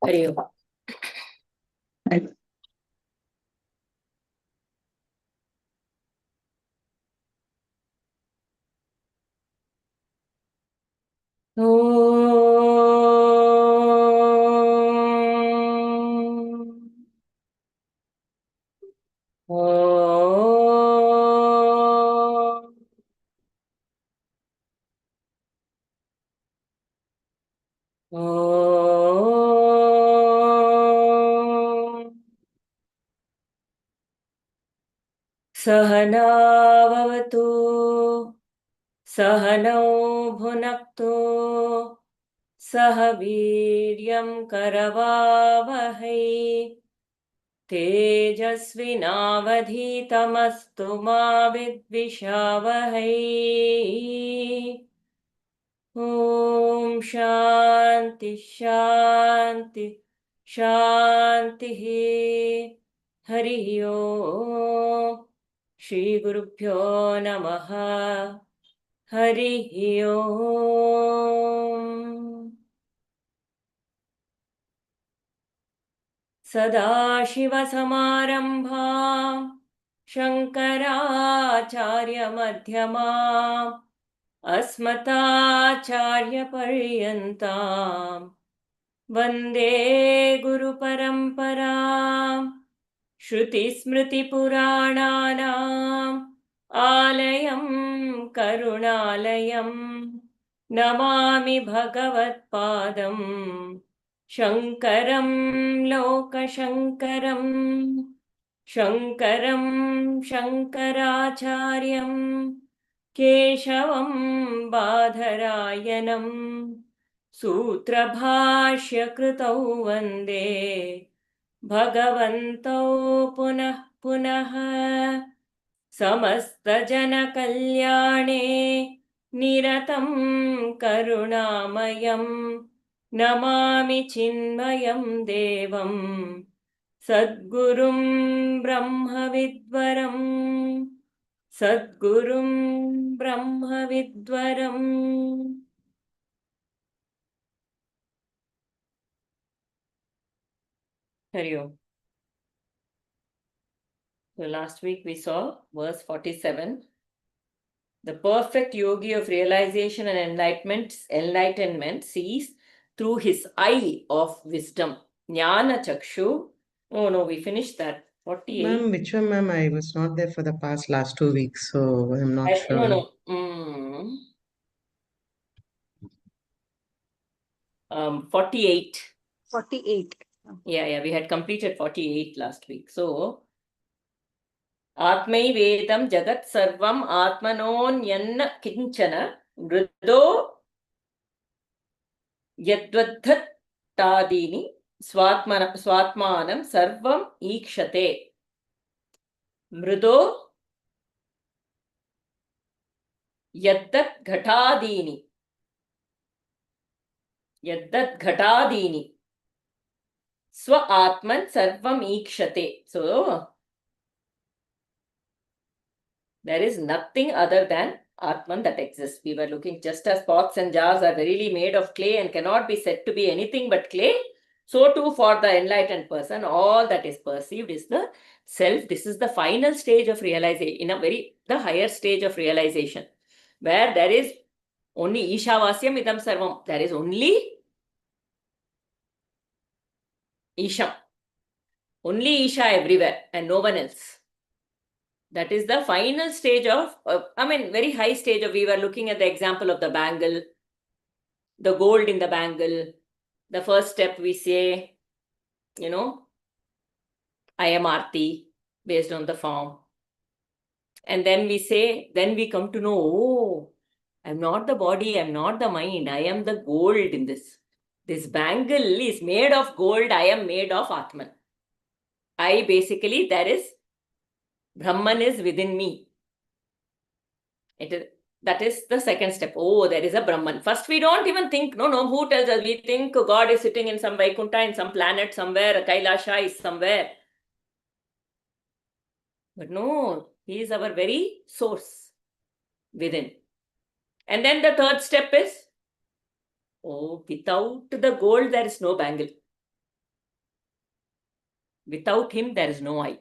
Hari Om. Sahana vavatu Sahanau bhunaktu Sahaviryam karavavahai Tejasvinavadhitamastu ma vidvishavahai. Om Shanti Shanti Shanti Hari Om Shri Gurubhyo Namaha Hari Om Sadashivasamarambham Shankaracharya-madhyamam Asmataacharya-paryantam Vande Guru-paramparam Shruti-smriti-purananam Alayam Karunalayam Namami Bhagavat-padam Shankaram Lokashankaram Shankaram Shankaracharyam Keshavam Badharayanam Sutrabhashya-kritau Vande Bhagavantau Punah Punah Samasta-jana-kalyane Niratam Karunamayam Namami Chinmayam Devam Sadgurum Brahma-vidvaram Sadgurum Brahma-vidvaram. Hari Om. So last week we saw verse 47. The perfect yogi of realization and enlightenment sees through his eye of wisdom. Jnana Chakshu. Oh no, we finished that. 48. Ma'am, which one, ma'am? I was not there for the last 2 weeks, so I'm not sure. No. 48. 48. Yeah, we had completed 48 last week. So, Atmai Vedam Jagat Sarvam Atmanonyanna Kinchana Vrido Yadvadhat Tadini Swatmanam Sarvam Ikshate Mrudo Yaddat Ghatadini Swa Atman Sarvam Ikshate. So, there is nothing other than Atman that exists. We were looking, just as pots and jars are verily made of clay and cannot be said to be anything but clay, so too for the enlightened person, all that is perceived is the self. This is the final stage of realization, the higher stage of realization, where there is only Ishavasyam idam sarvam. There is only Isham. Only Isha everywhere and no one else. That is the final stage of, very high stage of, we were looking at the example of the bangle, the gold in the bangle. The first step we say, I am Arti, based on the form. And then we say, then we come to know, oh, I'm not the body, I'm not the mind, I am the gold in this. This bangle is made of gold, I am made of Atman. There is, Brahman is within me. That is the second step. Oh, there is a Brahman. First, we don't even think, no, who tells us? We think God is sitting in some Vaikuntha, in some planet somewhere, Kailasha is somewhere. But no, he is our very source within. And then the third step is, oh, without the gold, there is no bangle. Without him, there is no I.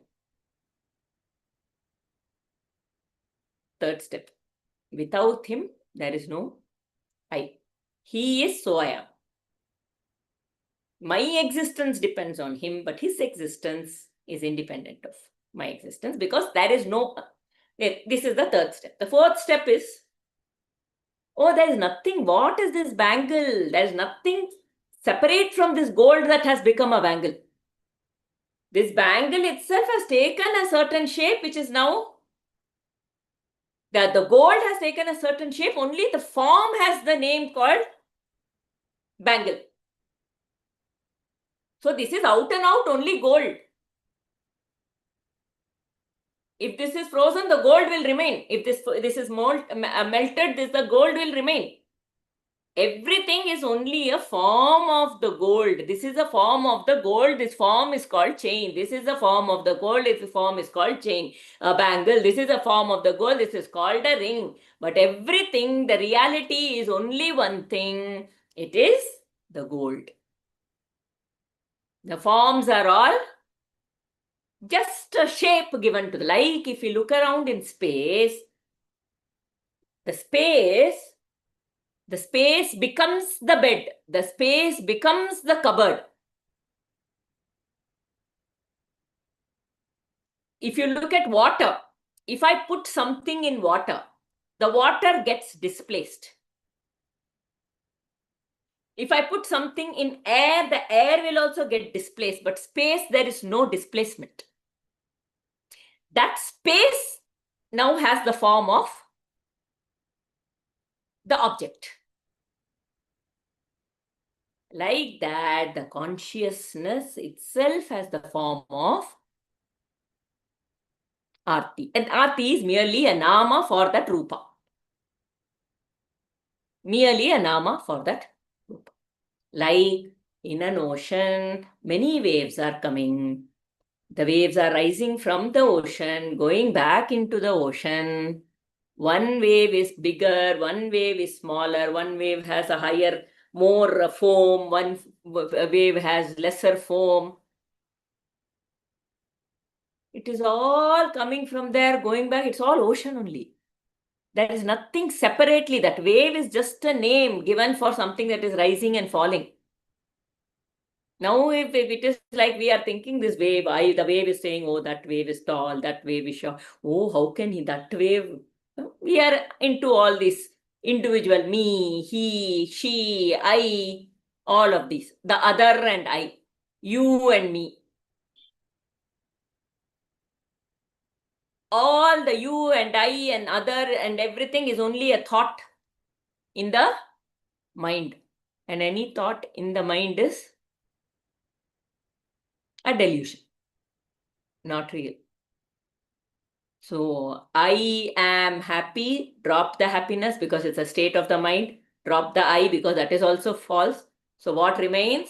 Third step. Without him, there is no I. He is, so I am. My existence depends on him, but his existence is independent of my existence because there is no. This is the third step. The fourth step is, oh, there is nothing. What is this bangle? There is nothing separate from this gold that has become a bangle. This bangle itself has taken a certain shape, which is now that the gold has taken a certain shape. Only the form has the name called bangle. So this is out and out only gold. If this is frozen, the gold will remain. If this is melted, the gold will remain. Everything is only a form of the gold. This is a form of the gold. This form is called chain. This is a form of the gold. This form is called chain. A bangle. This is a form of the gold. This is called a ring. But everything, the reality is only one thing. It is the gold. The forms are all just a shape given to the, like if you look around in space, the space becomes the bed. The space becomes the cupboard. If you look at water, if I put something in water, the water gets displaced. If I put something in air, the air will also get displaced. But space, there is no displacement. That space now has the form of the object. Like that, the consciousness itself has the form of Arti. And Arti is merely a nama for that Rupa. Merely a nama for that Rupa. Like in an ocean, many waves are coming. The waves are rising from the ocean, going back into the ocean. One wave is bigger, one wave is smaller, one wave has a higher, more foam, one wave has lesser foam. It is all coming from there, going back. It's all ocean only. There is nothing separately. That wave is just a name given for something that is rising and falling. Now, if it is like we are thinking this wave, the wave is saying, oh, that wave is tall, that wave is short. Oh, how can that wave? We are into all this individual, me, he, she, I, all of these, the other and I, you and me. All the you and I and other and everything is only a thought in the mind. And any thought in the mind is a delusion, not real. So I am happy, drop the happiness because it's a state of the mind. Drop the I because that is also false. So what remains?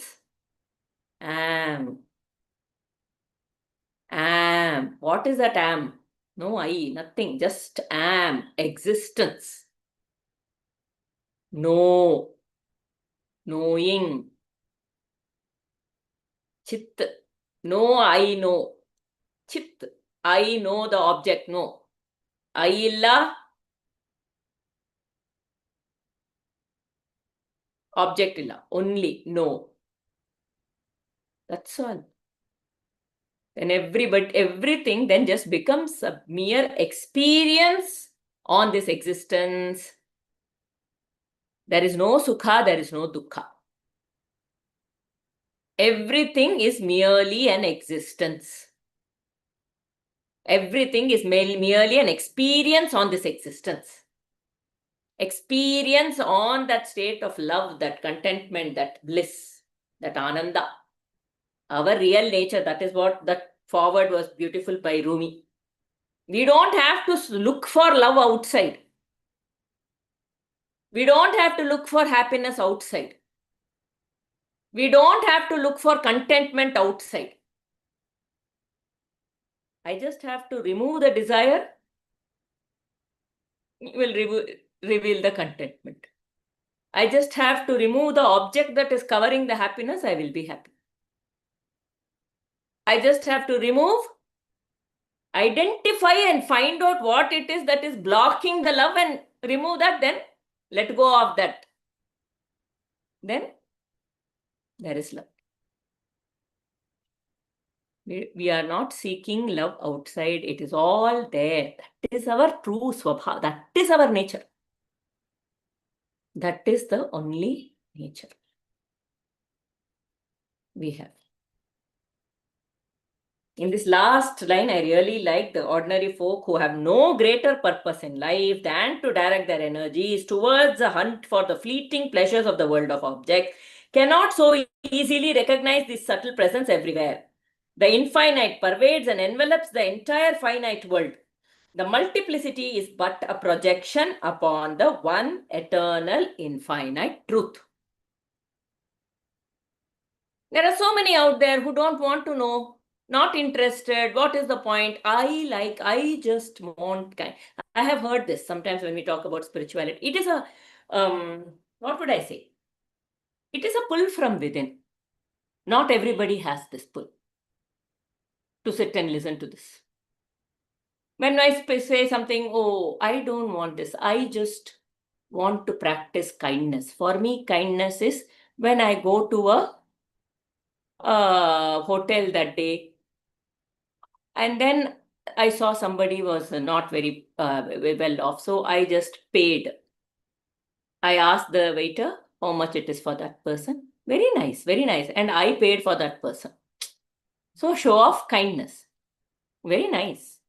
Am. Am. What is that am? No I, nothing, just am, existence. Know, knowing. Chit, no I know. Chit, I know the object, no. I illa, object illa, only no. That's all. Then everything then just becomes a mere experience on this existence. There is no sukha, there is no dukkha. Everything is merely an existence. Everything is merely an experience on this existence. Experience on that state of love, that contentment, that bliss, that ananda. Our real nature, that is what that forward was beautiful by Rumi. We don't have to look for love outside. We don't have to look for happiness outside. We don't have to look for contentment outside. I just have to remove the desire. It will reveal the contentment. I just have to remove the object that is covering the happiness. I will be happy. I just have to remove, identify and find out what it is that is blocking the love and remove that, then let go of that. Then there is love. We are not seeking love outside. It is all there. That is our true swabha. That is our nature. That is the only nature we have. In this last line, I really like the ordinary folk who have no greater purpose in life than to direct their energies towards the hunt for the fleeting pleasures of the world of objects, cannot so easily recognize this subtle presence everywhere. The infinite pervades and envelops the entire finite world. The multiplicity is but a projection upon the one eternal infinite truth. There are so many out there who don't want to know, not interested. What is the point? I just want kind. I have heard this sometimes when we talk about spirituality. It is a, what would I say? It is a pull from within. Not everybody has this pull to sit and listen to this. When I say something, oh, I don't want this, I just want to practice kindness. For me, kindness is when I go to a hotel that day, and then I saw somebody was not very well off, so I just paid. I asked the waiter how much it is for that person. Very nice, very nice. And I paid for that person. So show of kindness. Very nice.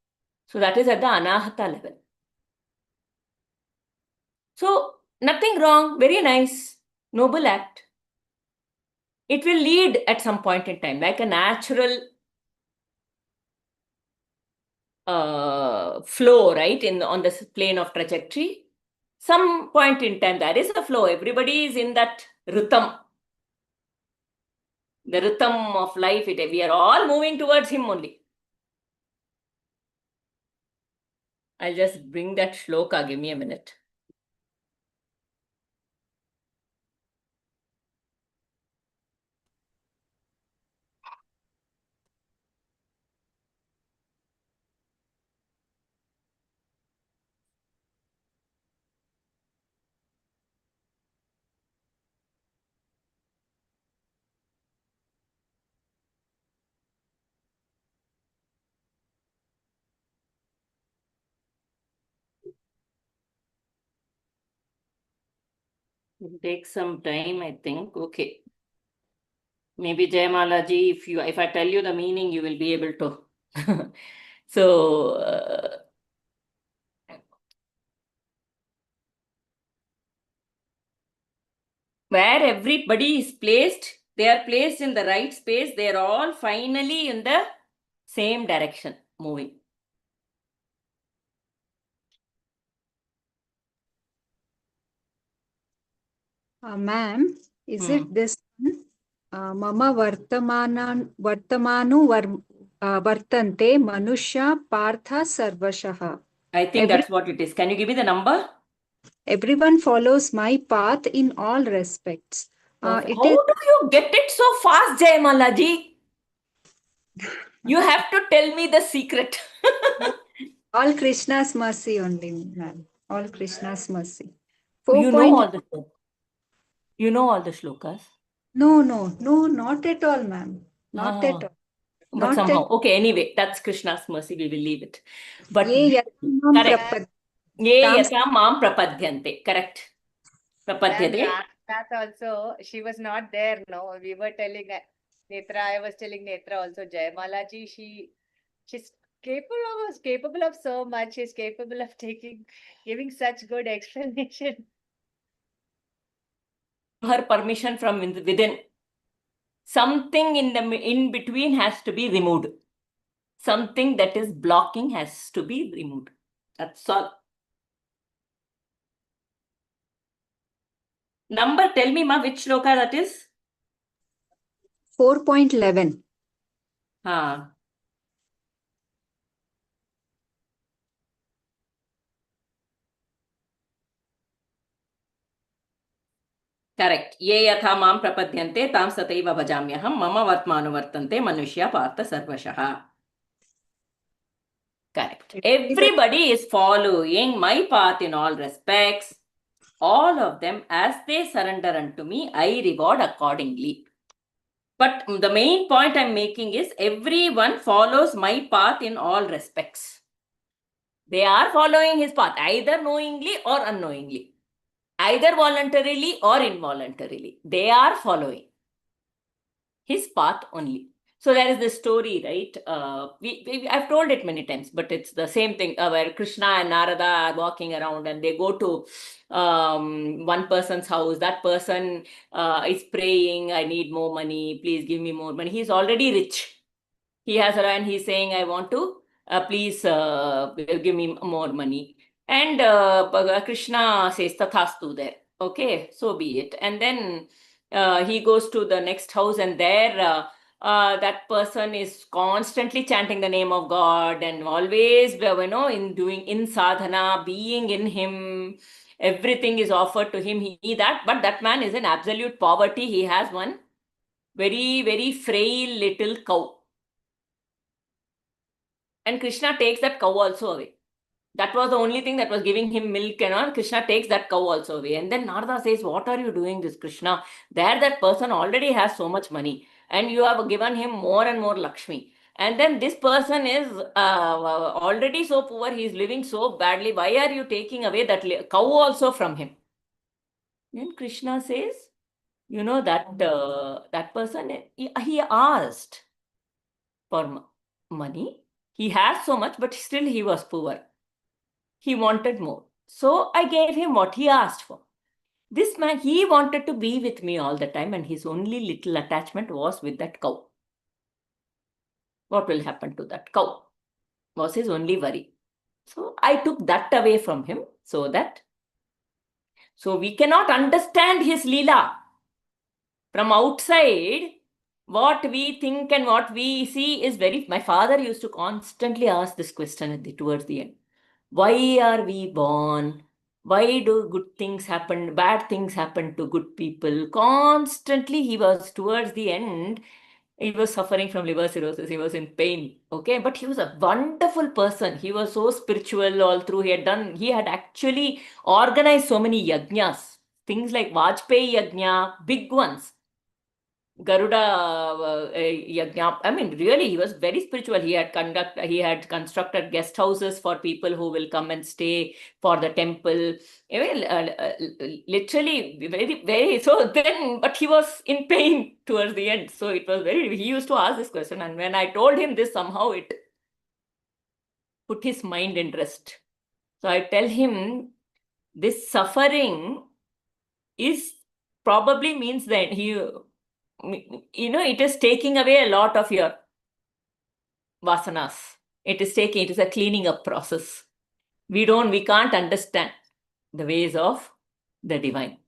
So that is at the anahata level. So nothing wrong, very nice, noble act. It will lead at some point in time, like a natural flow, right, on this plane of trajectory. Some point in time, there is a flow. Everybody is in that rhythm. The rhythm of life, we are all moving towards him only. I'll just bring that shloka. Give me a minute. It'll take some time, I think. Okay. Maybe Jayamala ji, if I tell you the meaning, you will be able to. So, where everybody is placed, they are placed in the right space. They are all finally in the same direction moving. Ma'am, is it this one? Mama vartamanu vartante manushya partha sarvashaha. I think that's what it is. Can you give me the number? Everyone follows my path in all respects. How do you get it so fast, Jayamala ji? You have to tell me the secret. All Krishna's mercy only, ma'am. All Krishna's mercy. You know all the shlokas. You know all the shlokas? No, not at all, ma'am. Not at all. But somehow, okay, anyway, that's Krishna's mercy. We will leave it. But Correct. Ye yata mam prapadyante. Correct. Prapadyate. That also, she was not there, no. We were telling Netra, I was telling Netra also, Jayamala ji, she's capable of so much. She's capable of giving such good explanation. Her permission from within. Something in between has to be removed. Something that is blocking has to be removed. That's all. Number, tell me, ma, which shloka that is? 4.11. Correct. Ye yatha mam prapadyante tam sataiva bhajamyaham mama vartmanuvartante manushya partha sarvashaha. Correct. Everybody is following my path in all respects. All of them, as they surrender unto me, I reward accordingly. But the main point I'm making is everyone follows my path in all respects. They are following his path, either knowingly or unknowingly, either voluntarily or involuntarily. They are following his path only. So there is this story, right? I've told it many times, but it's the same thing where Krishna and Narada are walking around and they go to one person's house. That person is praying, I need more money, please give me more money. He's already rich. He has a and he's saying, I want to please give me more money. And Krishna says, Tathastu there. Okay, so be it. And then he goes to the next house, and there that person is constantly chanting the name of God and always, in sadhana, being in him. Everything is offered to him. But that man is in absolute poverty. He has one very, very frail little cow. And Krishna takes that cow also away. That was the only thing that was giving him milk and all. Krishna takes that cow also away. And then Narada says, what are you doing this, Krishna? There that person already has so much money. And you have given him more and more Lakshmi. And then this person is already so poor. He is living so badly. Why are you taking away that cow also from him? Then Krishna says, that person, he asked for money. He has so much, but still he was poor. He wanted more. So I gave him what he asked for. This man, he wanted to be with me all the time, and his only little attachment was with that cow. What will happen to that cow was his only worry. So I took that away from him so we cannot understand his Leela. From outside, what we think and what we see is my father used to constantly ask this question towards the end. Why are we born? Why do good things happen, bad things happen to good people? Constantly, he was towards the end, he was suffering from liver cirrhosis. He was in pain. Okay. But he was a wonderful person. He was so spiritual all through. He had actually organized so many yajnas, things like Vajpayee yajna, big ones. Garuda Yajna. I mean, really, he was very spiritual. He had constructed guest houses for people who will come and stay for the temple. Literally, very, very. So then, but he was in pain towards the end. So it was he used to ask this question. And when I told him this, somehow it put his mind in rest. So I tell him, this suffering is probably means that it is taking away a lot of your vasanas. It is a cleaning up process. We can't understand the ways of the divine.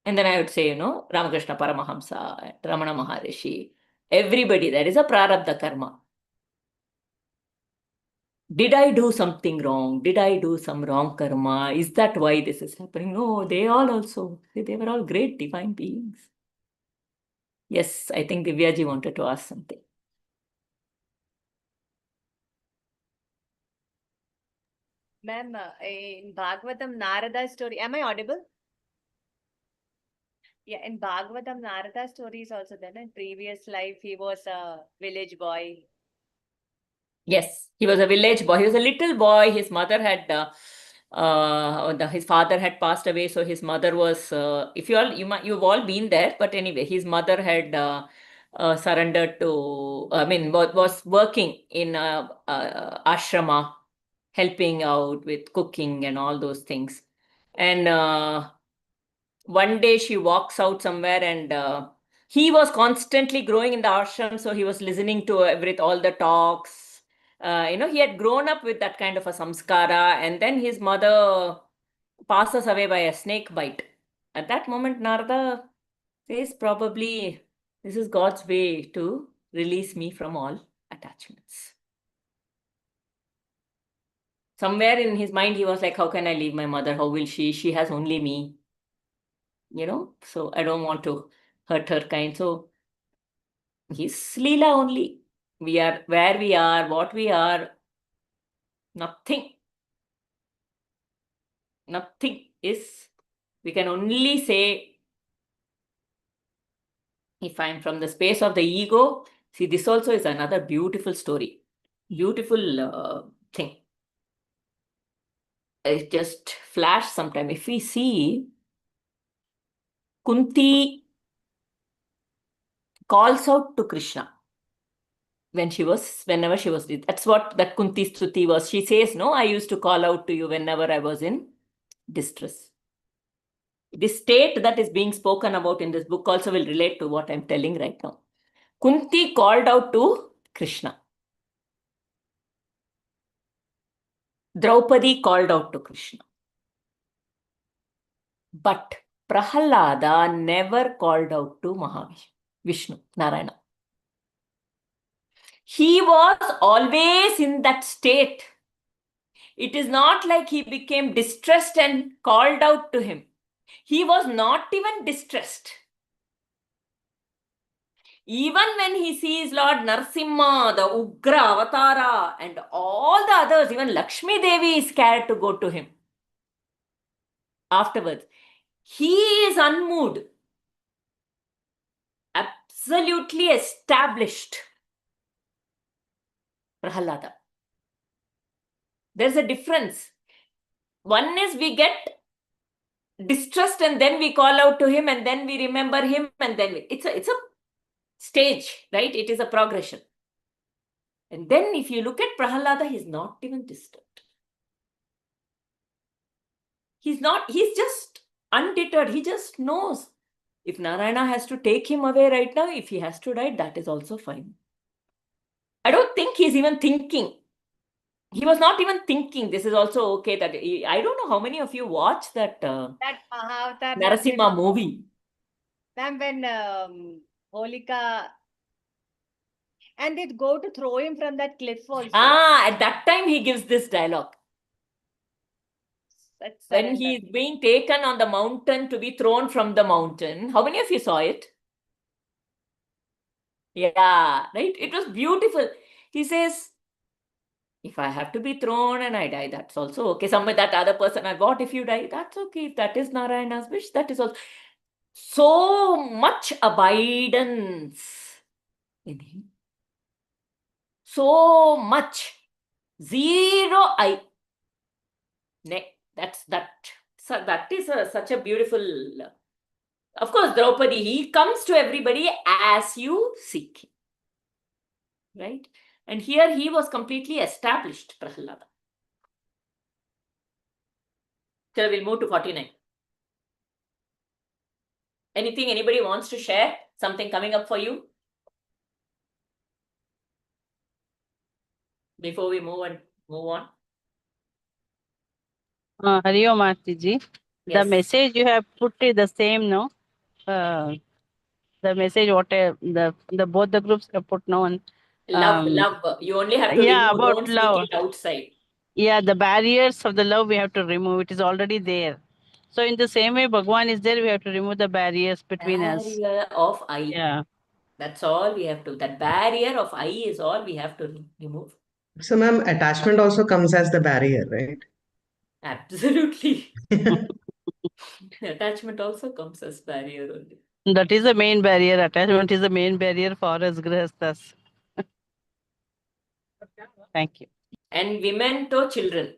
And then I would say, Ramakrishna Paramahamsa, Ramana Maharishi, everybody, there is a prarabdha karma. Did I do something wrong? Did I do some wrong karma? Is that why this is happening? No, they were all great divine beings. Yes, I think Divyaji wanted to ask something. Ma'am, in Bhagavatam, Narada story, am I audible? Yeah, in Bhagavatam, Narada story is also there. In previous life, he was a village boy. Yes, he was a village boy. He was a little boy. His mother had, his father had passed away. So his mother was, you've all been there. But anyway, his mother had surrendered to, was working in ashrama, helping out with cooking and all those things. And one day she walks out somewhere, and he was constantly growing in the ashram. So he was listening to all the talks. He had grown up with that kind of a samskara, and then his mother passes away by a snake bite. At that moment, Narada says, probably this is God's way to release me from all attachments. Somewhere in his mind, he was like, how can I leave my mother? How will she? She has only me. so I don't want to hurt her kind. So he's Leela only. We are where we are, what we are, nothing. Nothing is, we can only say, if I'm from the space of the ego, see, this also is another beautiful story, beautiful thing. It just flashed sometime. If we see, Kunti calls out to Krishna whenever she was, that's what that Kunti Stuti was. She says, no, I used to call out to you whenever I was in distress. This state that is being spoken about in this book also will relate to what I'm telling right now. Kunti called out to Krishna. Draupadi called out to Krishna. But Prahalada never called out to Vishnu, Narayana. He was always in that state. It is not like he became distressed and called out to him. He was not even distressed. Even when he sees Lord Narsimha, the Ugra Avatara, and all the others, even Lakshmi Devi is scared to go to him. Afterwards, he is unmoved, absolutely established. Prahalada. There's a difference. One is we get distressed and then we call out to him and then we remember him and then it's a stage, right? It is a progression. And then if you look at Prahalada, he's not even disturbed. He's just undeterred. He just knows if Narayana has to take him away right now, if he has to die, that is also fine. I don't think he's even thinking. He was not even thinking this is also okay. That I don't know how many of you watch that That Mahavatar Narasimha movie. Ma'am, when Holika, and they'd go to throw him from that cliff also. At that time he gives this dialogue. That's When surrender. he is being taken on the mountain to be thrown from the mountain. How many of you saw it? Yeah, right? It was beautiful. He says, if I have to be thrown and I die, that's also okay. That other person, what if you die? That's okay. If that is Narayana's wish, that is also. So much abidance in him. So much. Zero I. That is such a beautiful. Of course, Draupadi, he comes to everybody as you seek him. Right? And here he was completely established, Prahalada. So we'll move to 49. Anything anybody wants to share? Something coming up for you? Before we move on. Hari Om Aarti ji. The Yes. message you have put is the same, no? The message what the both the groups have put no on. Love. You only have to yeah, remove. about Don't love. speak it outside. Yeah, the barriers of the love we have to remove. It is already there. So in the same way, Bhagwan is there. We have to remove the barriers between us. Barrier of I. Yeah. That's all we have to. That barrier of I is all we have to remove. So, ma'am, attachment also comes as the barrier, right? Absolutely. Attachment also comes as barrier only. That is the main barrier. Attachment is the main barrier for us grihasthas. Thank you. And women to children.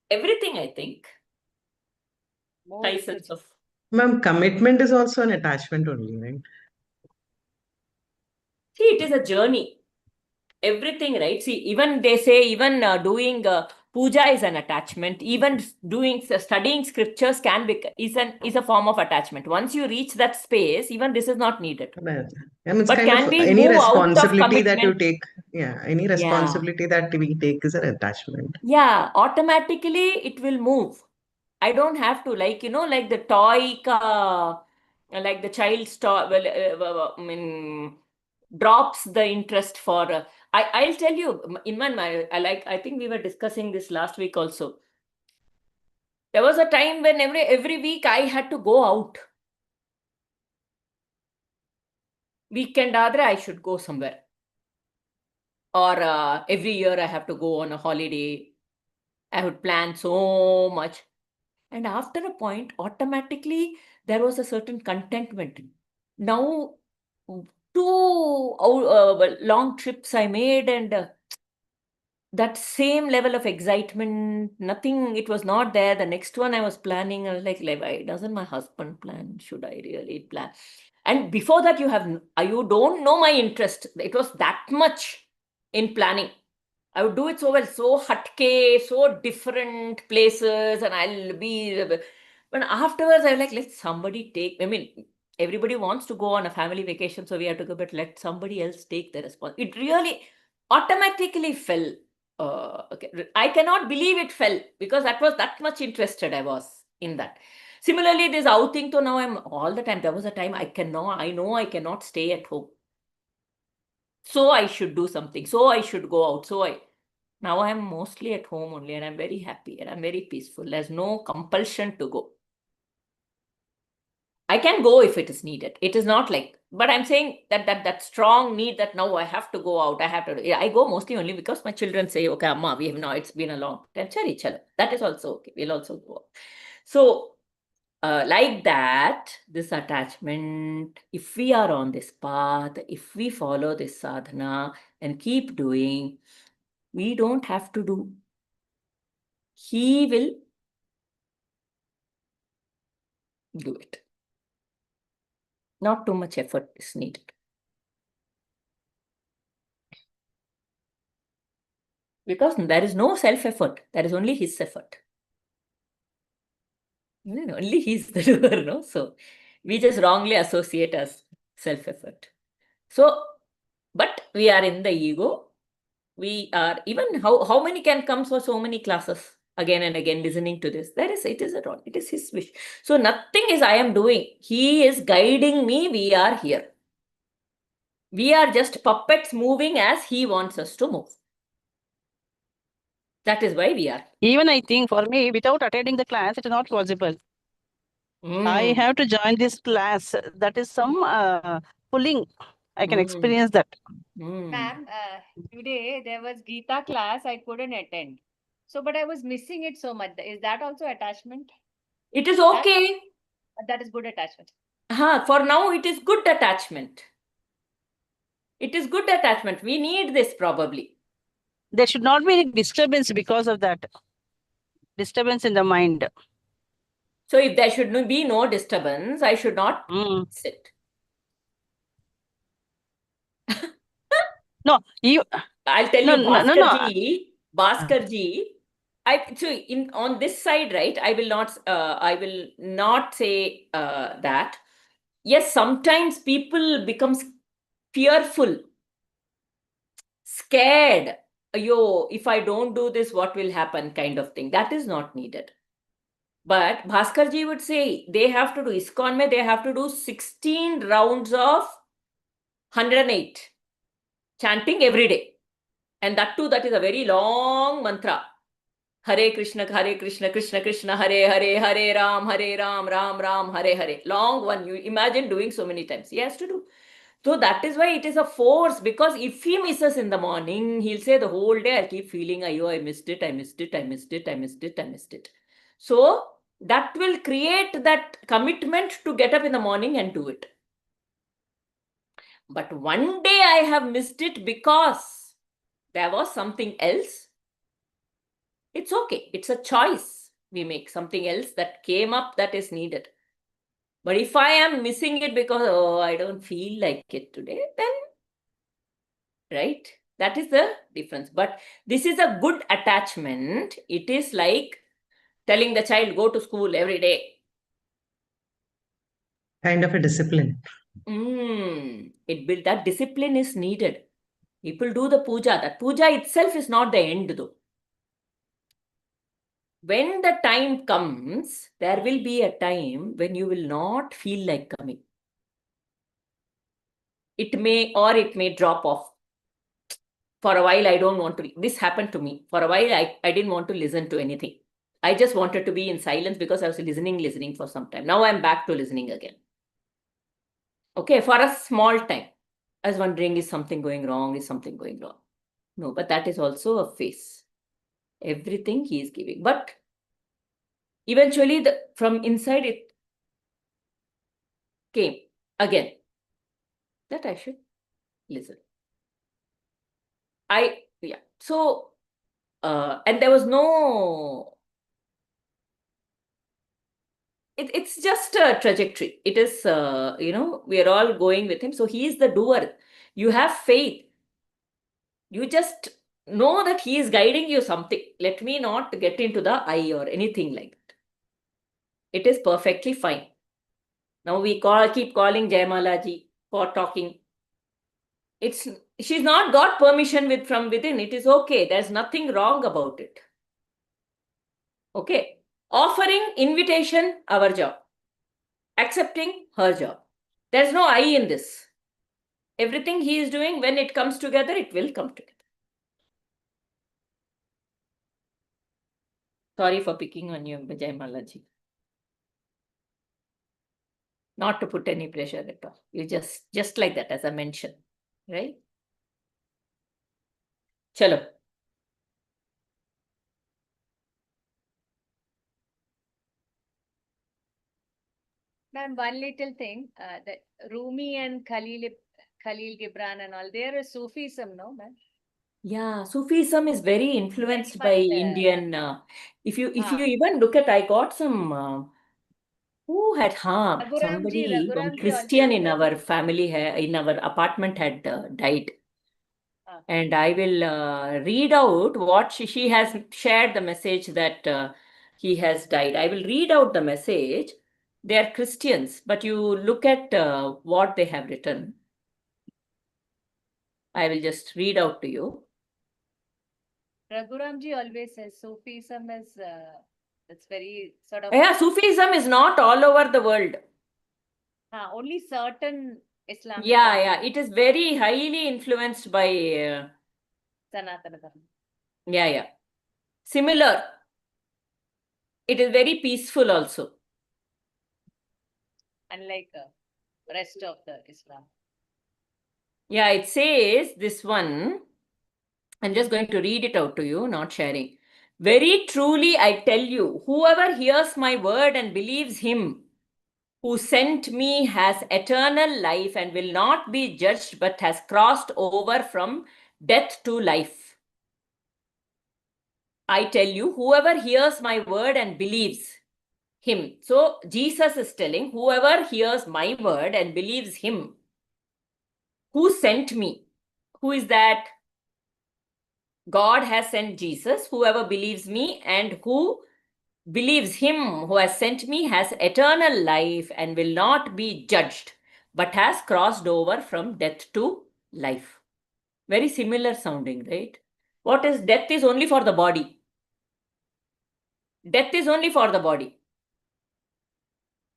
Everything, I think. More High into sense of. Ma'am, commitment is also an attachment only, right? See, it is a journey. Everything, right? See, even they say, even doing puja is an attachment. Even studying scriptures is a form of attachment. Once you reach that space, even this is not needed. It's But kind can of we any move out of responsibility that you commitment? take. Yeah, any responsibility that we take is an attachment. Yeah, automatically it will move. I don't have to, like the toy, like the child's toy. Well, I mean, drops the interest for. I'll tell you, Inman, I think we were discussing this last week also. There was a time when every week I had to go out. Weekend adre I should go somewhere. Or every year I have to go on a holiday. I would plan so much. And after a point, automatically there was a certain contentment. Now, two long trips I made, and that same level of excitement, nothing, it was not there. The next one I was planning, I was like, why doesn't my husband plan? Should I really plan? And before that, you don't know my interest. It was that much in planning. I would do it so well, so hatke, so different places, and I'll be. But afterwards, I was like, let somebody take. I mean, everybody wants to go on a family vacation, so we have to go, but let somebody else take the responsibility. It really automatically fell. Okay. I cannot believe it fell because that was that much interested I was in that. Similarly, this outing to now I'm all the time. There was a time I know I cannot stay at home. So I should do something. So I should go out. Now I'm mostly at home only, and I'm very happy and I'm very peaceful. There's no compulsion to go. I can go if it is needed. It is not like, but I'm saying that strong need that now I have to go out. I have to. I go mostly only because my children say, "Okay, Amma, we have now. It's been a long time. Chari, chalo." That is also okay. We'll also go out. So, like that, this attachment. If we are on this path, if we follow this sadhana and keep doing, we don't have to do. He will do it. Not too much effort is needed. Because there is no self-effort. There is only his effort. Only he's the doer, no? So we just wrongly associate as self-effort. So, but we are in the ego. We are, even how many can come for so many classes again and again listening to this? It is wrong. It is his wish. So nothing is I am doing. He is guiding me. We are here. We are just puppets moving as he wants us to move. That is why we are. Even I think for me, without attending the class, it is not possible. I have to join this class. That is some pulling. I can experience that. Ma'am, today there was Gita class. I couldn't attend. So, but I was missing it so much. Is that also attachment? It is okay. That is good attachment. For now, it is good attachment. It is good attachment. We need this probably. There should not be any disturbance because of that. Disturbance in the mind. So if there should be no disturbance, I should not sit. No, I'll tell no, you, no, no, no. Bhaskar ji, on this side, right? I will not say that. Yes, sometimes people becomes fearful, scared. Yo, if I don't do this, what will happen? Kind of thing. That is not needed. But Bhaskar ji would say they have to do ISKCON mein, they have to do 16 rounds of 108 chanting every day. And that too, that is a very long mantra. Hare Krishna, Krishna Krishna, Hare Hare, Hare Ram, Ram Ram, Hare Hare. Long one. You imagine doing so many times. He has to do. So that is why it is a force, because if he misses in the morning, he'll say the whole day, I keep feeling, I missed it, I missed it, I missed it, I missed it, I missed it. So that will create that commitment to get up in the morning and do it. But one day I have missed it because there was something else. It's okay. It's a choice we make. Something else that came up that is needed. But if I am missing it because, I don't feel like it today, then, right? That is the difference. But this is a good attachment. It is like telling the child, go to school every day. Kind of a discipline. That discipline is needed. People do the puja. That puja itself is not the end though. When the time comes, there will be a time when you will not feel like coming. It may drop off. For a while, I don't want to. This happened to me. For a while, I didn't want to listen to anything. I just wanted to be in silence because I was listening for some time. Now I'm back to listening again. Okay, for a small time. I was wondering, is something going wrong? Is something going wrong? No, but that is also a phase. Everything he is giving. But eventually, from inside, it came again that I should listen. So, and there was no, it's just a trajectory. It is, we are all going with him. So he is the doer. You have faith. You just know that he is guiding you something. Let me not get into the I or anything like that. It is perfectly fine. Now we keep calling Jayamalaji for talking. She's not got permission from within. It is okay. There's nothing wrong about it. Okay. Offering invitation, our job. Accepting, her job. There's no I in this. Everything he is doing, when it comes together, it will come together. Sorry for picking on you, Jayamalaji. Not to put any pressure at all. You just like that, as I mentioned. Right? Chalo. Ma'am, one little thing, that Rumi and Khalil Gibran and all, they are a Sufism, no, ma'am? Yeah, Sufism is very influenced by much, Indian. If you even look at, I got some. Who had somebody, one Raghuramji Christian also in our family, in our apartment had died. And I will read out what she has shared, the message that he has died. I will read out the message. They are Christians, but you look at what they have written. I will just read out to you. Raghuramji always says Sufism is, it's very sort of. Yeah, Sufism is not all over the world. Only certain Islamic. Yeah. It is very highly influenced by Sanatana Dharma. Yeah. Similar. It is very peaceful also. Unlike rest of the Islam. Yeah, it says this one. I'm just going to read it out to you, not sharing. Very truly, I tell you, whoever hears my word and believes him who sent me has eternal life and will not be judged, but has crossed over from death to life. I tell you, whoever hears my word and believes him. So Jesus is telling, whoever hears my word and believes him who sent me. Who is that? God has sent Jesus. Whoever believes me and who believes him who has sent me has eternal life and will not be judged, but has crossed over from death to life. Very similar sounding, right? What is death? Is only for the body. Death is only for the body.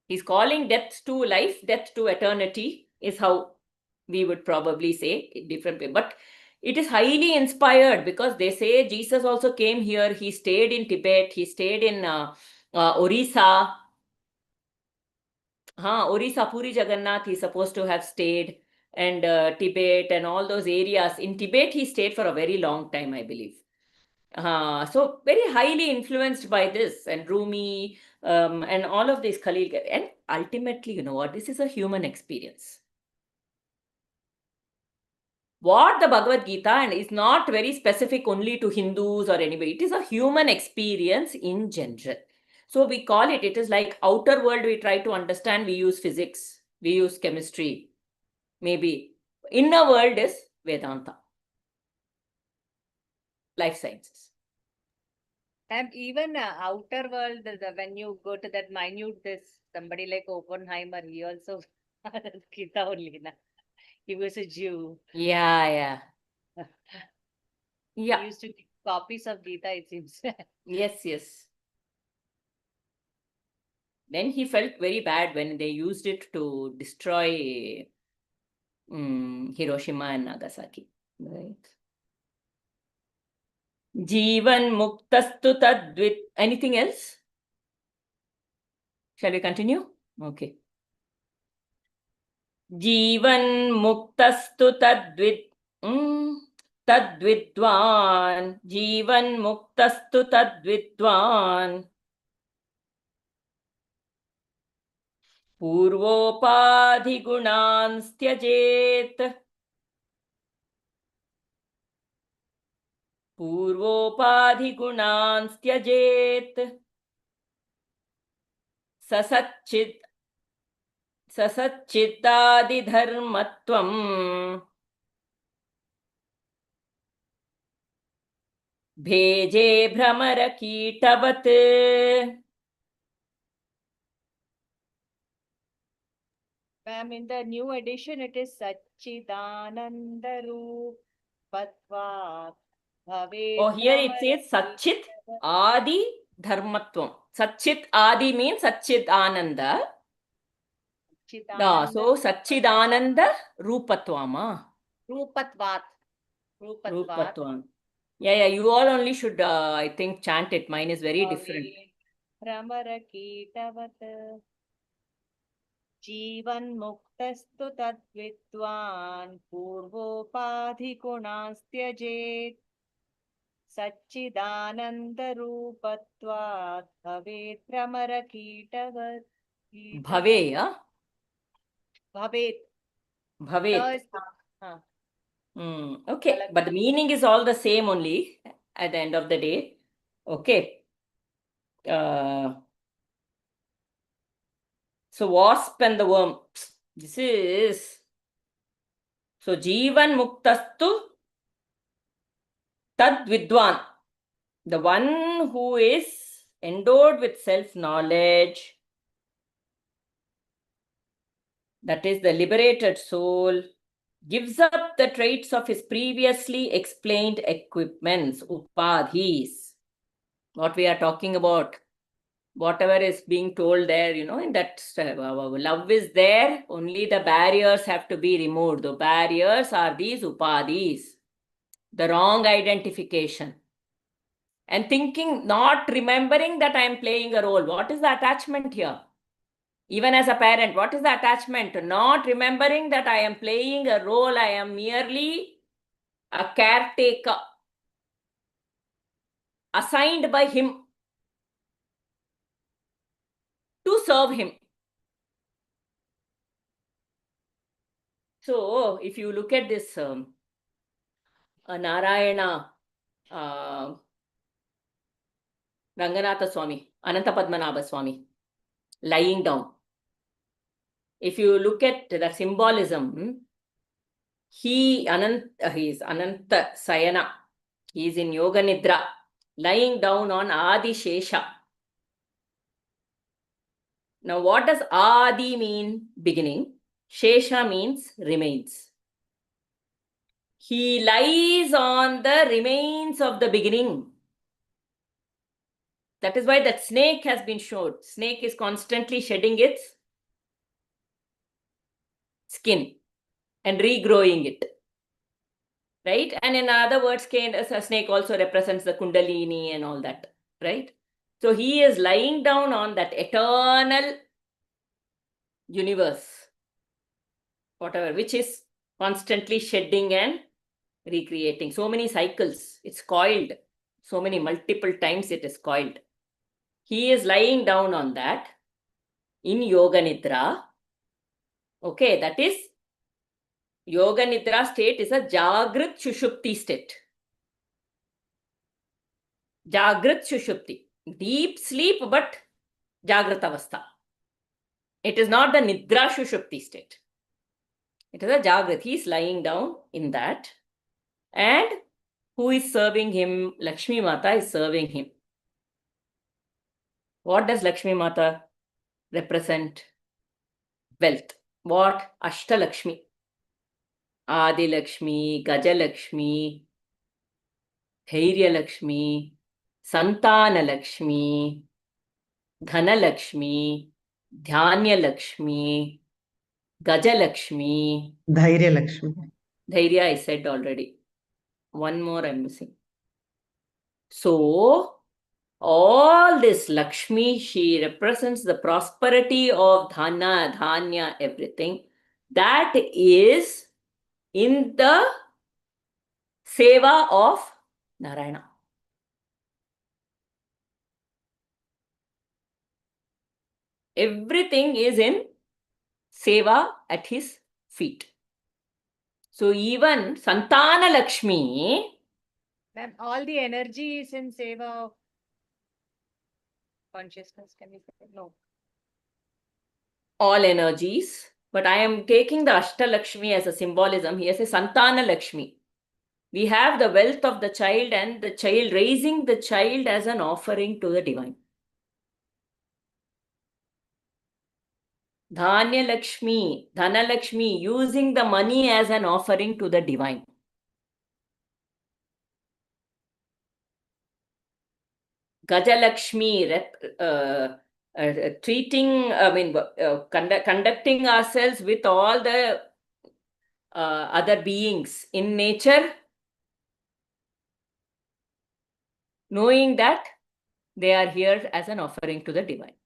He's calling death to life, death to eternity is how we would probably say in different way. But it is highly inspired because they say Jesus also came here. He stayed in Tibet. He stayed in Orissa. Orissa, Puri Jagannath, he's supposed to have stayed, and Tibet and all those areas. In Tibet, he stayed for a very long time, I believe. So very highly influenced by this, and Rumi, and all of these Khalil. And ultimately, you know what? This is a human experience. What the Bhagavad Gita, and is not very specific only to Hindus or anybody. It is a human experience in general. So we call it is like outer world we try to understand. We use physics, we use chemistry, maybe. Inner world is Vedanta, life sciences. And even outer world, when you go to that minute, somebody like Oppenheimer, he also Gita only, na? He was a Jew. Yeah. He used to give copies of Gita, it seems. Yes. Then he felt very bad when they used it to destroy Hiroshima and Nagasaki, right? Jivan muktastu tadvit. Anything else? Shall we continue? Okay. Jivan muktastu tadvidwan. Jivan muktastu tadvidwan. Purvopadhi त्यजेत. पूर्वोपाधिगुणान् त्यजेत्. ससच्चिदादिधर्मत्वम् भेजे भ्रमरकीटवत्. Ma'am, in the new edition, it is Satchidanandarupatvat. Oh, here it says Satchit Adi Dharmatvam. Satchit Adi means Satchit Ananda. So Satchidananda Rupatvama. Rupatvat. Rupatvam. Yeah, you all only should, I think, chant it. Mine is very different. Ramarakitavat. Jivan muktastu tadvidwan purvopadhigunastyajit. Satchidanandarupatvat bhavet Ramarakitavat. Bhave, yeah? Bhavet. Bhavet. Huh. Okay, but the meaning is all the same only at the end of the day. Okay. So wasp and the worm. This is so Jivan Muktastu Tad Vidwan. The one who is endowed with self-knowledge, that is the liberated soul, gives up the traits of his previously explained equipments, upadhis. What we are talking about, whatever is being told there, in that love is there, only the barriers have to be removed. The barriers are these upadhis, the wrong identification. And thinking, not remembering that I am playing a role. What is the attachment here? Even as a parent, what is the attachment? Not remembering that I am playing a role, I am merely a caretaker assigned by him to serve him. So, if you look at this Narayana Ranganatha Swami, Ananta Padmanabha Swami, lying down. If you look at the symbolism, he is Ananta Sayana. He is in Yoga Nidra, lying down on Adi Shesha. Now, what does Adi mean? Beginning. Shesha means remains. He lies on the remains of the beginning. That is why that snake has been showed. Snake is constantly shedding its skin and regrowing it. Right? And in other words, a snake also represents the Kundalini and all that. Right? So he is lying down on that eternal universe, whatever, which is constantly shedding and recreating. So many cycles. It's coiled. So many multiple times it is coiled. He is lying down on that in Yoga Nidra. Okay, that is Yoga Nidra state is a Jagrit Shushupti state. Jagrit Shushupti. Deep sleep, but Jagrat Avastha. It is not the Nidra Shushupti state. It is a Jagrat. He is lying down in that. And who is serving him? Lakshmi Mata is serving him. What does Lakshmi Mata represent? Wealth. What? Ashtalakshmi. Adi Lakshmi, Gaja Lakshmi, Dhairya Lakshmi, Santana Lakshmi, Dhana Lakshmi, Dhyanya Lakshmi, Gaja Lakshmi. Dhairya Lakshmi. Dhairya I said already. One more I'm missing. So, all this Lakshmi, she represents the prosperity of dhana, dhanya, everything. That is in the seva of Narayana. Everything is in seva at his feet. So even Santana Lakshmi, Ma'am, all the energy is in seva of consciousness. Can we say? No. all energies, but I am taking the Ashtalakshmi as a symbolism. He says Santana Lakshmi. We have the wealth of the child and the child, raising the child as an offering to the divine. Dhanya Lakshmi, Dhana Lakshmi, using the money as an offering to the divine. Gajalakshmi, conducting ourselves with all the other beings in nature, knowing that they are here as an offering to the divine.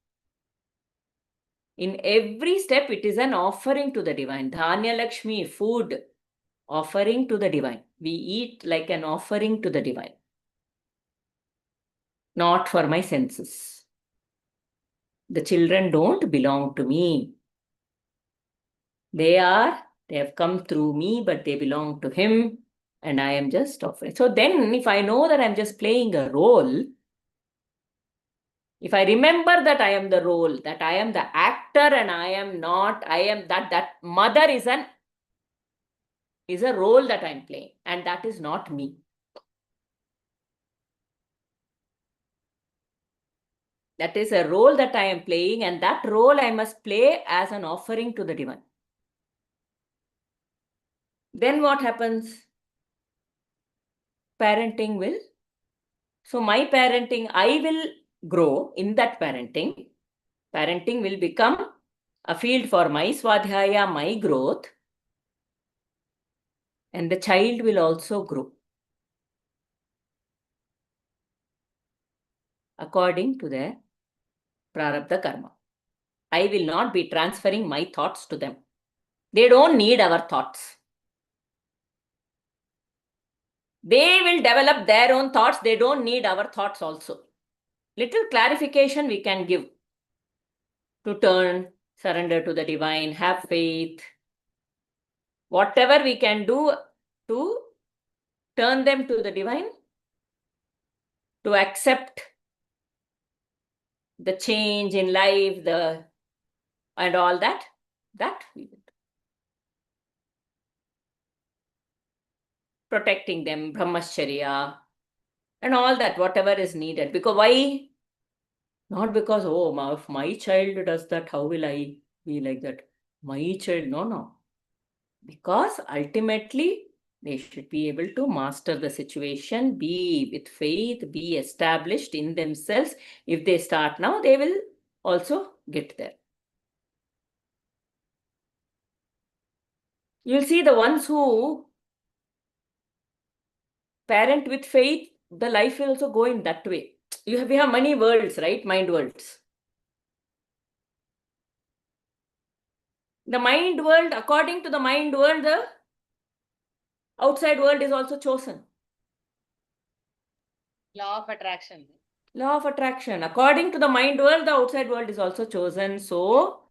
In every step, it is an offering to the divine. Dhanya Lakshmi, food, offering to the divine. We eat like an offering to the divine. Not for my senses. The children don't belong to me. They have come through me, but they belong to him, and I am just offering. So then, if I know that I'm just playing a role, if I remember that I am the role, that I am the actor and I am not, I am that mother is a role that I'm playing, and that is not me. That is a role that I am playing, and that role I must play as an offering to the divine. Then what happens? Parenting will. So my parenting, I will grow in that parenting. Parenting will become a field for my swadhyaya, my growth. And the child will also grow according to their prarabdha karma. I will not be transferring my thoughts to them. They don't need our thoughts. They will develop their own thoughts. They don't need our thoughts also. Little clarification we can give to turn, surrender to the divine, have faith. Whatever we can do to turn them to the divine, to accept the change in life, and all that we will do. Protecting them, brahmacharya, and all that, whatever is needed. Because why? Not because, if my child does that, how will I be like that? My child, no. Because ultimately, they should be able to master the situation, be with faith, be established in themselves. If they start now, they will also get there. You'll see the ones who parent with faith, the life will also go in that way. We have many worlds, right? Mind worlds. The mind world, according to the mind world, the outside world is also chosen. Law of attraction. Law of attraction. According to the mind world, the outside world is also chosen. So,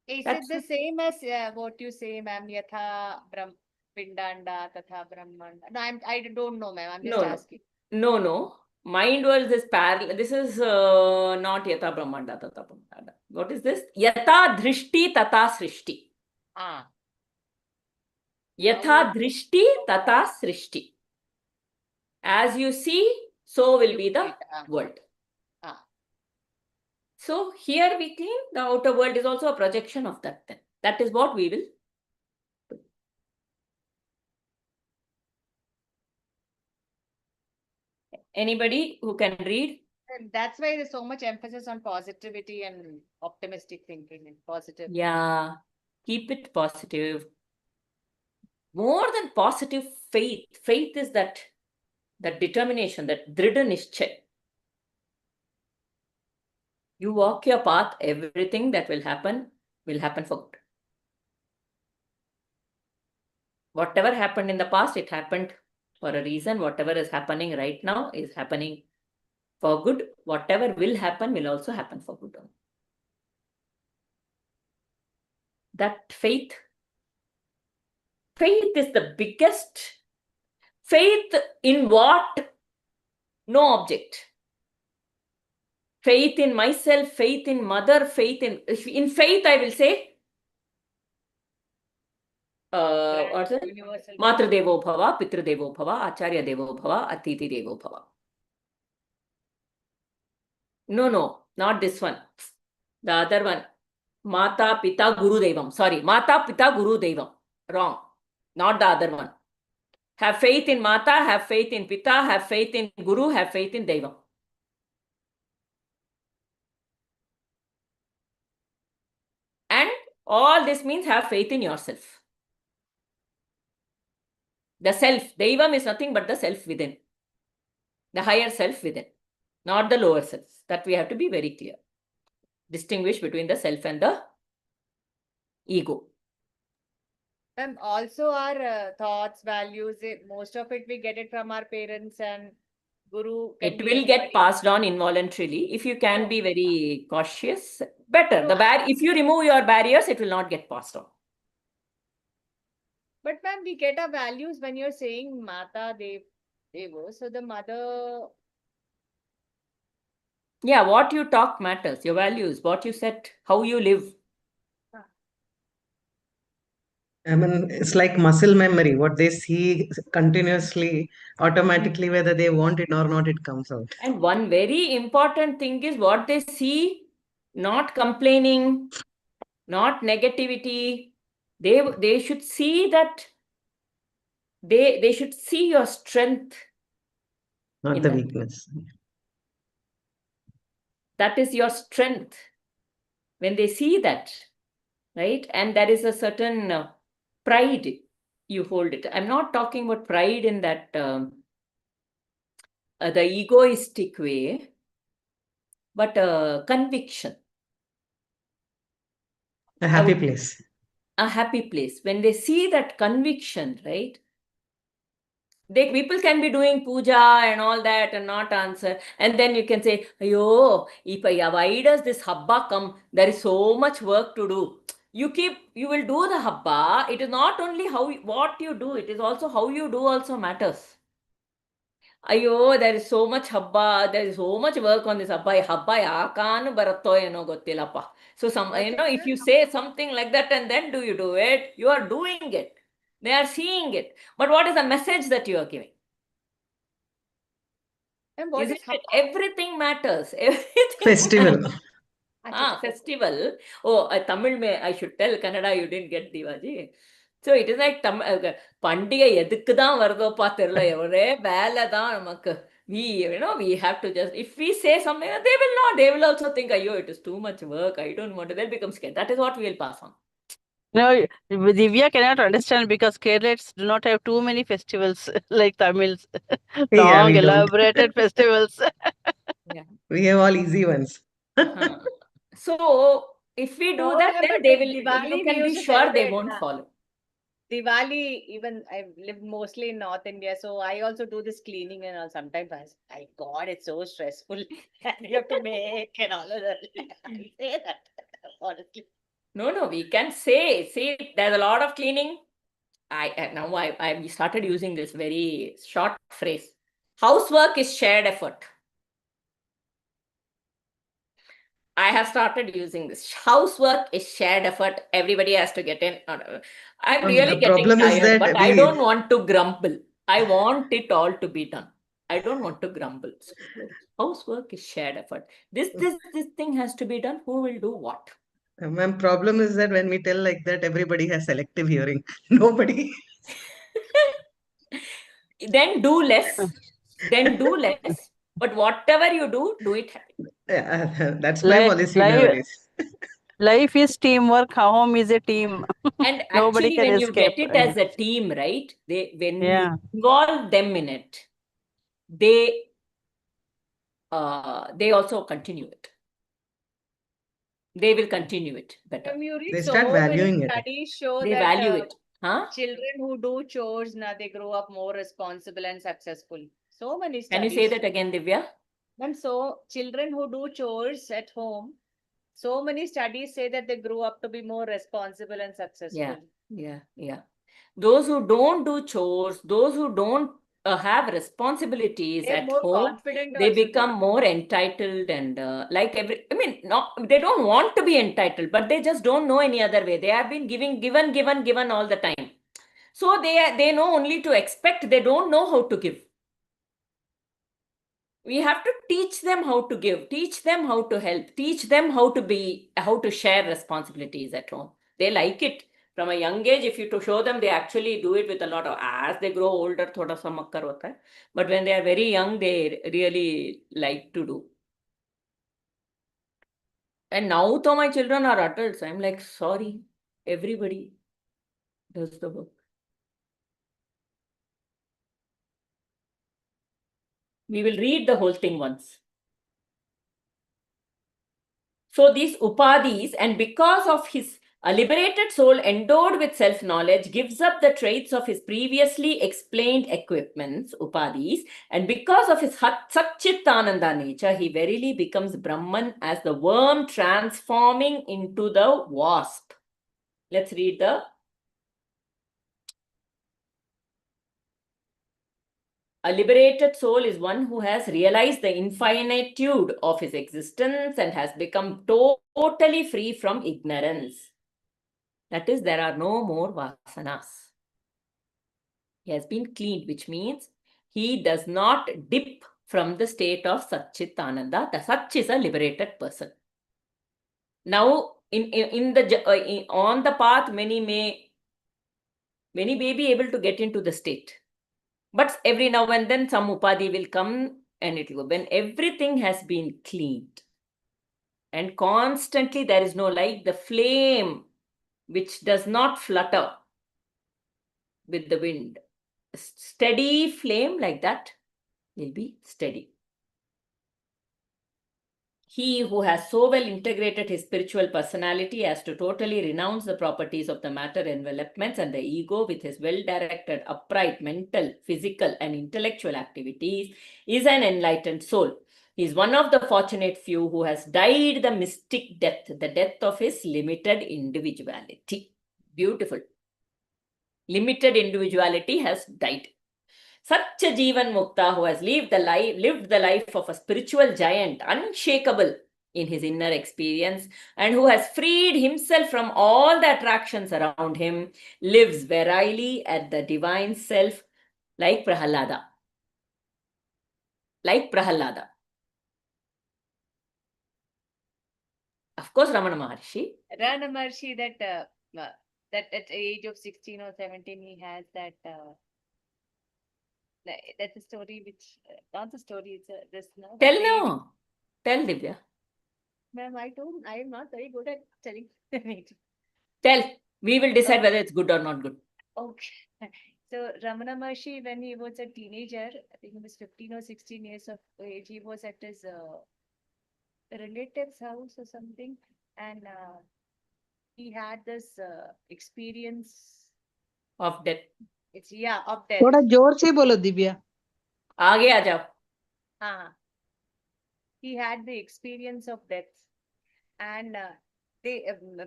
Is that's it the same as what you say, ma'am? Yatha Pindanda, Tatha Brahmanda. No, I don't know, ma'am. I'm just asking. No. Mind world is parallel. This is not Yatha Brahmanda, Tatha Brahmanda. What is this? Yatha Drishti Tata Srishti. Yatha Drishti Tata Srishti. As you see, so will be the world. So here we claim the outer world is also a projection of that. Then that is what we will do. Anybody who can read? And that's why there's so much emphasis on positivity and optimistic thinking and positive. Yeah, keep it positive. More than positive, faith. Faith is that that determination, that dridha nischay. You walk your path, everything that will happen for good. Whatever happened in the past, it happened for a reason. Whatever is happening right now is happening for good. Whatever will happen will also happen for good. That faith is the biggest. Faith in what? No object. Faith in myself, faith in mother, faith in faith, I will say, what's it? Universal. Matra Devo Bhava, Pitra Devo Bhava, Acharya Devo Bhava, Atiti Devo Bhava. No, not this one. The other one. Mata Pita Guru Devam. Sorry, Mata Pita Guru Devam. Wrong. Not the other one. Have faith in Mata, have faith in Pita, have faith in Guru, have faith in Devam. And all this means have faith in yourself. The self. Devam is nothing but the self within. The higher self within. Not the lower self. That we have to be very clear. Distinguish between the self and the ego. And also our thoughts, values, most of it we get it from our parents, and Guru can It be will get anybody. passed on involuntarily. If you can No. be very cautious, better. No, If you remove your barriers, it will not get passed on. But ma'am, we get our values when you're saying Mata Devo. So the mother. Yeah, what you talk matters. Your values, what you set, how you live. I mean, it's like muscle memory. What they see continuously, automatically, whether they want it or not, it comes out. And one very important thing is what they see, not complaining, not negativity. They should see that they should see your strength. Not in the that. weakness. That is your strength. When they see that, right? And there is a certain pride you hold it. I'm not talking about pride in that the egoistic way, but conviction. A happy place. A happy place. When they see that conviction, right? People can be doing puja and all that and not answer. And then you can say, Ayo, why does this habba come? There is so much work to do. You will do the habba. It is not only what you do, it is also how you do also matters. Ayo, there is so much habba, there is so much work on this habba. Habba yakan baratto eno gottilappa. So if you say something like that and then do you do it, you are doing it. They are seeing it. But what is the message that you are giving? And what is everything matters. Everything Festival. matters. Festival. Oh, Tamil I should tell. Kannada, you didn't get Divaji. So it is like Pandiga எதுக்கு தான் வருதோப்பா தெரியல ஒரே வேலை தான் நமக்கு. We have to just, if we say something, they will also think, it is too much work, I don't want to, they'll become scared. That is what we will pass on. No, Divya cannot understand because Kerala's do not have too many festivals like Tamils. Long, we don't. elaborated festivals. Yeah. We have all easy ones. So, if we do that, then they will, Diwali you can be sure they won't follow. Diwali, even I live mostly in North India, so I also do this cleaning and all. Sometimes my God, it's so stressful. And you have to make and all of that. I say that, honestly. No, we can say, there's a lot of cleaning. I started using this very short phrase. Housework is shared effort. I have started using this. Housework is shared effort. Everybody has to get in. I'm really getting tired, but I don't want to grumble. I want it all to be done. I don't want to grumble. So, housework is shared effort. This thing has to be done. Who will do what? My problem is that when we tell like that, everybody has selective hearing. Nobody. Then do less. But whatever you do it happy. That's my policy nowadays. Life is teamwork. Home is a team. And Nobody actually, can when escape. you get it as a team, right? When Yeah. you involve them in it, they also continue it. They will continue it better. You read They so start many valuing it. studies show They that value it. Huh? children who do chores, now they grow up more responsible and successful. So many Can you studies. say that again, Divya? And so children who do chores at home, so many studies say that they grow up to be more responsible and successful. Yeah. Those who don't do chores, those who don't have responsibilities They're at more home, confident they also. become more entitled and they don't want to be entitled, but they just don't know any other way. They have been given all the time. So they know only to expect. They don't know how to give. We have to teach them how to give, teach them how to help, teach them how to share responsibilities at home. They like it. From a young age, if you to show them, they actually do it with a lot of, as they grow older, thoda sa makkar hota hai. But when they are very young, they really like to do. And now though my children are adults, I'm like, sorry, everybody does the work. We will read the whole thing once. So these upadhis, and because of his a liberated soul endowed with self-knowledge gives up the traits of his previously explained equipments, upadhis, and because of his Satchitananda nature, he verily becomes Brahman as the worm transforming into the wasp. Let's read the A liberated soul is one who has realized the infinitude of his existence and has become totally free from ignorance. That is, there are no more vasanas. He has been cleaned, which means he does not dip from the state of Satchitananda. The Sach is a liberated person. Now, on the path, many may be able to get into the state. But every now and then some upadhi will come and it will go. When everything has been cleaned and constantly there is no light, the flame which does not flutter with the wind, steady flame like that will be steady. He who has so well integrated his spiritual personality as to totally renounce the properties of the matter envelopments and the ego with his well-directed, upright, mental, physical, and intellectual activities is an enlightened soul. He is one of the fortunate few who has died the mystic death, the death of his limited individuality. Beautiful. Limited individuality has died. Such a Jivan Mukta who has lived the life of a spiritual giant, unshakable in his inner experience, and who has freed himself from all the attractions around him, lives verily at the divine self like Prahalada. Like Prahalada. Of course, Ramana Maharshi. Ramana Maharshi, that at the age of 16 or 17, he has that. That's a story which, not the story, it's this. No, Tell now. Tell, Divya. Ma'am, I am not very good at telling. Tell. We will decide whether it's good or not good. Okay. So Ramana Maharshi, when he was a teenager, I think he was 15 or 16 years of age, he was at his relative's house or something, and he had this experience Of death. of death. थोड़ा जोर से बोलो दिव्या. आगे आ जाओ. He had the experience of death, and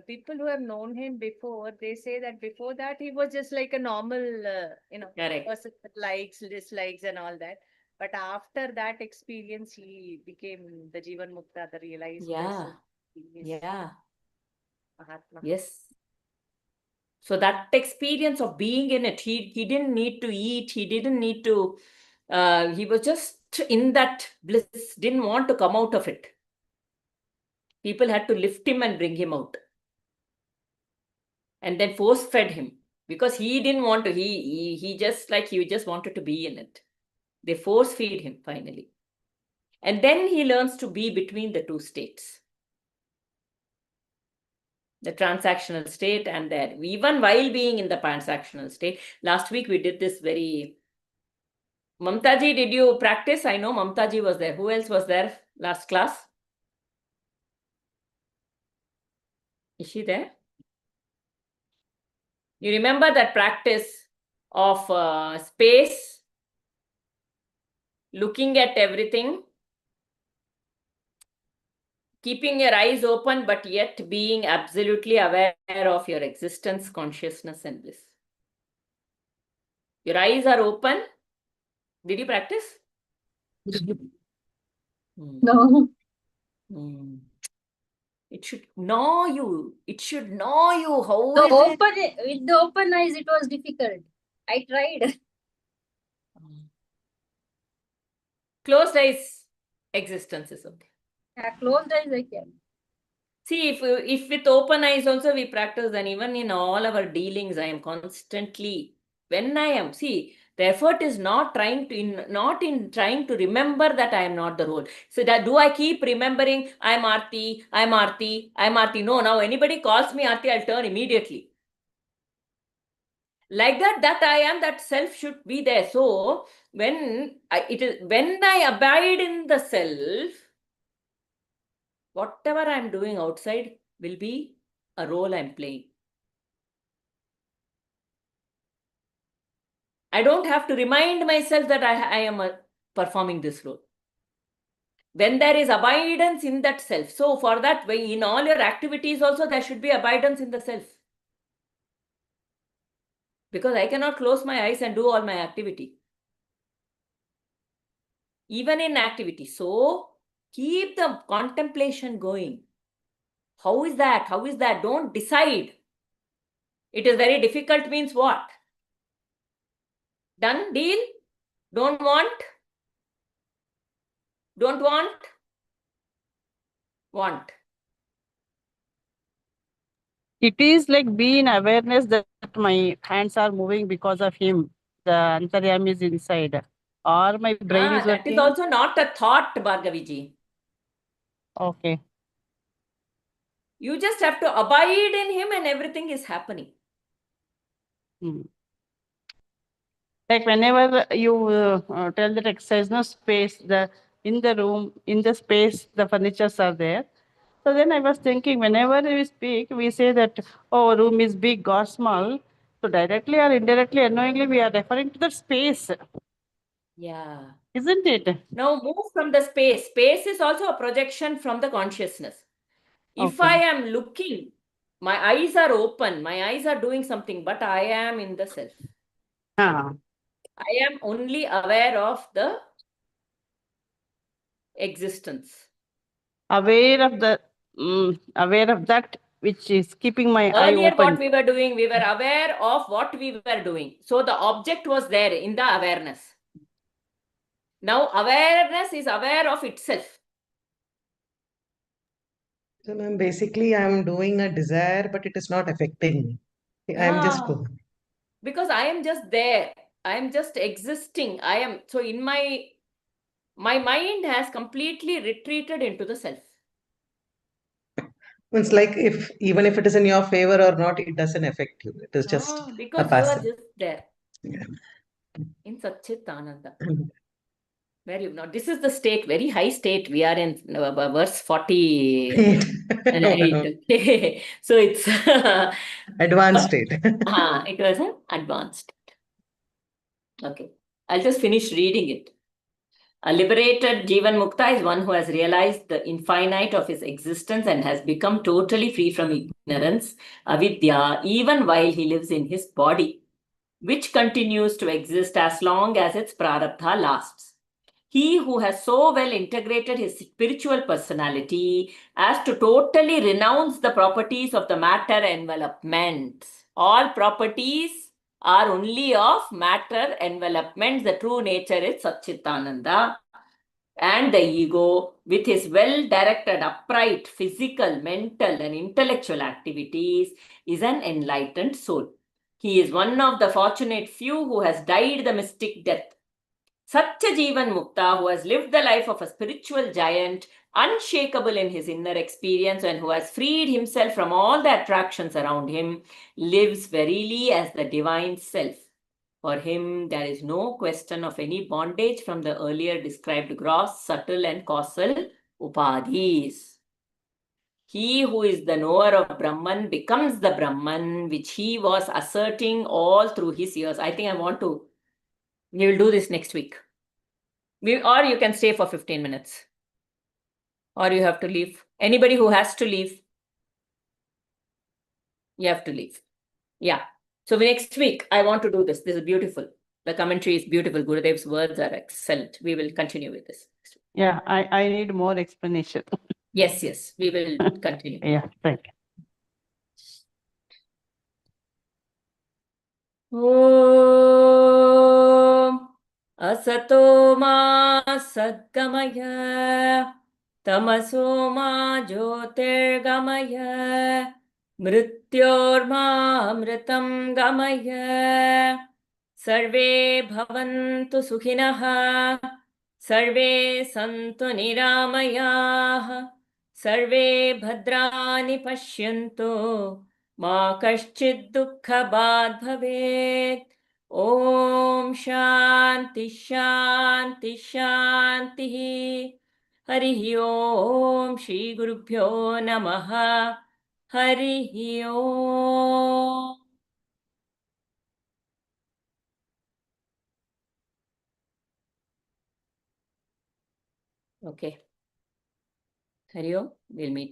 people who have known him before, they say that before that he was just like a normal Correct. person with likes, dislikes, and all that. But after that experience, he became the Jivan Mukta, the realized person. Yeah. Atma. Yes. So that experience of being in it, he didn't need to eat, he didn't need to, he was just in that bliss, didn't want to come out of it. People had to lift him and bring him out. And then force fed him because he didn't want to, he just wanted to be in it. They force feed him finally. And then he learns to be between the two states. The transactional state and that even while being in the transactional state. Last week we did this very Mamtaji, did you practice? I know Mamtaji was there. Who else was there last class? Is she there? You remember that practice of space, looking at everything, keeping your eyes open, but yet being absolutely aware of your existence, consciousness, and bliss. Your eyes are open. Did you practice? No. Hmm. It should know you. It should know you. How The is it? with the open eyes, it was difficult. I tried. Closed eyes, existence is okay. Closed eyes, I can. See, if with open eyes also we practice, then even in all our dealings, I am constantly, when I am, see, the effort is not not in trying to remember that I am not the role. So that do I keep remembering I'm Aarti, I'm Aarti, I'm Aarti? No, now anybody calls me Aarti, I'll turn immediately. Like that I am, that self should be there. So when I abide in the self, whatever I'm doing outside will be a role I'm playing. I don't have to remind myself that I am performing this role. When there is abidance in that self, so for that way, in all your activities also, there should be abidance in the self. Because I cannot close my eyes and do all my activity. Even in activity. So keep the contemplation going. How is that? How is that? Don't decide. It is very difficult means what? Done? Deal? Don't want? Don't want? Want. It is like being awareness that my hands are moving because of him. The antaryam is inside. Or my brain is That is working. also not a thought, Bhargaviji. Okay. You just have to abide in him and everything is happening. Hmm. Like whenever you tell that exercise, no space, in the room, in the space, the furnitures are there. So then I was thinking, whenever we speak, we say that, oh, room is big or small. So directly or indirectly, unknowingly, we are referring to the space, Yeah. isn't it? Now move from the space. Space is also a projection from the consciousness. If Okay. I am looking, my eyes are open, my eyes are doing something, but I am in the self. Ah. I am only aware of the existence. Aware of that which is keeping my eye Earlier, open. what we were doing, we were aware of what we were doing. So the object was there in the awareness. Now awareness is aware of itself. So ma'am, basically I'm doing a desire, but it is not affecting me. I'm just going. Because I am just there. I am just existing. I am, so in my mind has completely retreated into the self. It's like even if it is in your favor or not, it doesn't affect you. It is just a Because you are passive. just there. Yeah. In Satchit Ananda. Where you now, this is the state, very high state. We are in verse 48. So it's Advanced state. it was an advanced state. Okay. I'll just finish reading it. A liberated Jivan Mukta is one who has realized the infinite of his existence and has become totally free from ignorance, avidya, even while he lives in his body, which continues to exist as long as its prarabdha lasts. He who has so well integrated his spiritual personality as to totally renounce the properties of the matter envelopment. All properties are only of matter envelopments. The true nature is Satchitananda. And the ego, with his well-directed, upright, physical, mental, and intellectual activities, is an enlightened soul. He is one of the fortunate few who has died the mystic death. Such a Jivan Mukta, who has lived the life of a spiritual giant, unshakable in his inner experience, and who has freed himself from all the attractions around him, lives verily as the divine self. For him, there is no question of any bondage from the earlier described gross, subtle, and causal upadhis. He who is the knower of Brahman becomes the Brahman, which he was asserting all through his years. I think we will do this next week. Or you can stay for 15 minutes. Or you have to leave. Anybody who has to leave, you have to leave. Yeah. So next week, I want to do this. This is beautiful. The commentary is beautiful. Gurudev's words are excellent. We will continue with this. Yeah, I need more explanation. Yes, we will continue. Yeah, thank you. Om Asato ma Sadgamaya Tamaso ma Jyotirgamaya Mrityorma Amritam Gamaya Sarve Bhavantu Sukhinah Sarve Santu Niramayah Sarve Bhadrani Pashyantu Ma kaschid dukkha bad bhavet. Om Shanti Shanti Shanti. Harihi Om Shri Gurubhyo Namaha. Harihi Om. Okay. Hari Om. We'll meet.